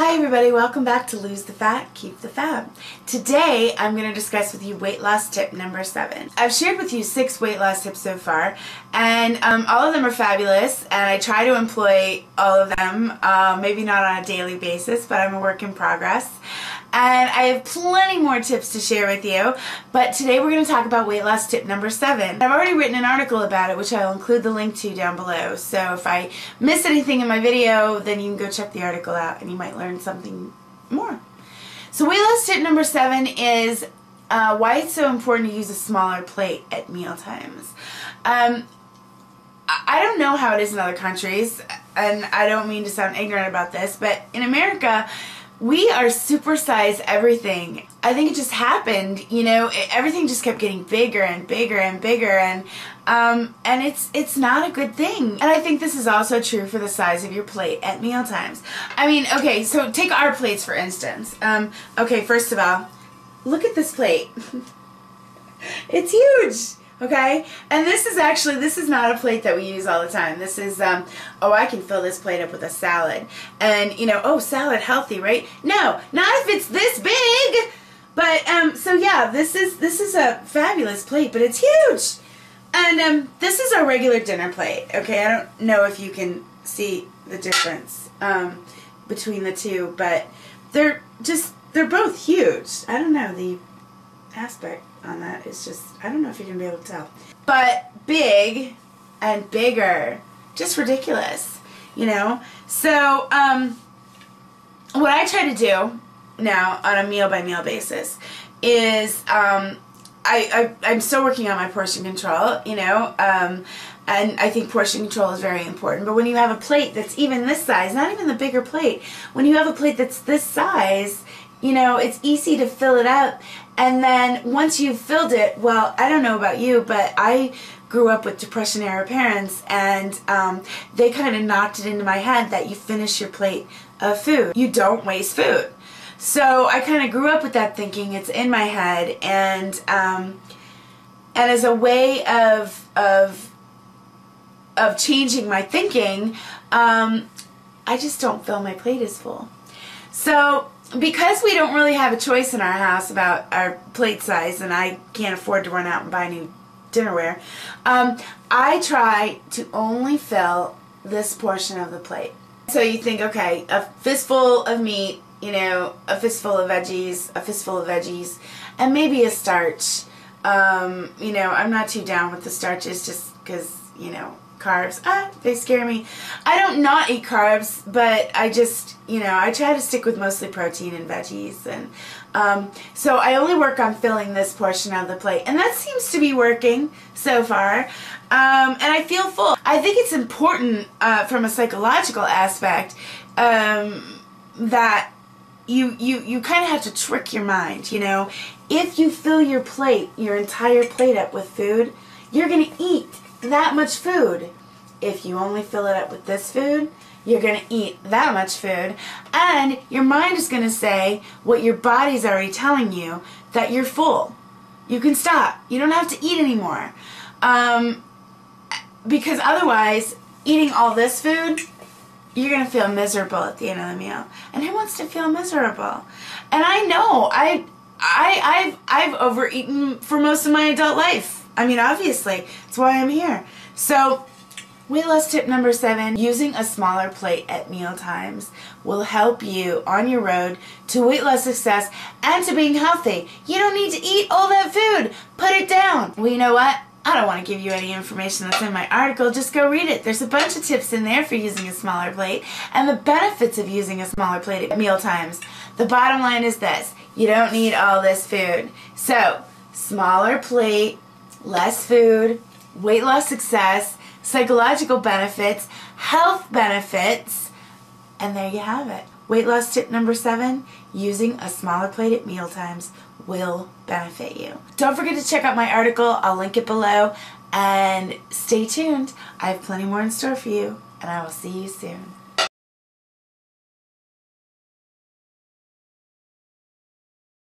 Hi everybody, welcome back to Lose the Fat, Keep the Fab. Today I'm going to discuss with you weight loss tip number 7. I've shared with you 6 weight loss tips so far, and all of them are fabulous, and I try to employ all of them, maybe not on a daily basis, but I'm a work in progress. And I have plenty more tips to share with you, but today we're going to talk about weight loss tip number 7. I've already written an article about it, which I'll include the link to down below. So if I miss anything in my video, then you can go check the article out and you might learn something more. So weight loss tip number 7 is why it's so important to use a smaller plate at meal times. I don't know how it is in other countries, and I don't mean to sound ignorant about this, but in America, we are supersize everything. I think it just happened, you know, everything just kept getting bigger and bigger and bigger, and it's not a good thing. And I think this is also true for the size of your plate at meal times. I mean, okay, so take our plates for instance. Okay, first of all, look at this plate. It's huge. Okay, and this is not a plate that we use all the time. This is, oh, I can fill this plate up with a salad. And, you know, oh, salad, healthy, right? No, not if it's this big. But, so yeah, this is a fabulous plate, but it's huge. And, this is our regular dinner plate, okay? I don't know if you can see the difference, between the two, but they're both huge. I don't know, the aspect on that is just, I don't know if you're gonna be able to tell, but big and bigger, just ridiculous, you know. So what I try to do now on a meal by meal basis is I'm still working on my portion control, you know, and I think portion control is very important. But when you have a plate that's even this size, not even the bigger plate, when you have a plate that's this size, you know, it's easy to fill it up. And then once you've filled it, well, I don't know about you, but I grew up with Depression-era parents, and they kind of knocked it into my head that you finish your plate of food. You don't waste food. So I kind of grew up with that thinking. It's in my head, and as a way of changing my thinking, I just don't fill my plate as full. So because we don't really have a choice in our house about our plate size, and I can't afford to run out and buy new dinnerware, I try to only fill this portion of the plate. So you think, okay, a fistful of meat, you know, a fistful of veggies, and maybe a starch. You know, I'm not too down with the starches just because, you know, carbs, they scare me. I don't not eat carbs, but I just, you know, I try to stick with mostly protein and veggies, and so I only work on filling this portion of the plate, and that seems to be working so far, and I feel full. I think it's important from a psychological aspect that you kind of have to trick your mind, you know. If you fill your plate, your entire plate up with food, you're going to eat that much food. If you only fill it up with this food, you're going to eat that much food, and your mind is going to say what your body's already telling you, that you're full. You can stop. You don't have to eat anymore. Because otherwise, eating all this food, you're going to feel miserable at the end of the meal. And who wants to feel miserable? And I know, I've overeaten for most of my adult life. I mean, obviously, that's why I'm here. So, weight loss tip number 7, using a smaller plate at meal times will help you on your road to weight loss success and to being healthy. You don't need to eat all that food. Put it down. Well, you know what? I don't want to give you any information that's in my article. Just go read it. There's a bunch of tips in there for using a smaller plate and the benefits of using a smaller plate at meal times. The bottom line is this: you don't need all this food. So, smaller plate, less food, weight loss success, psychological benefits, health benefits, and there you have it. Weight loss tip number 7, using a smaller plate at meal times will benefit you. Don't forget to check out my article. I'll link it below, and stay tuned. I have plenty more in store for you, and I will see you soon.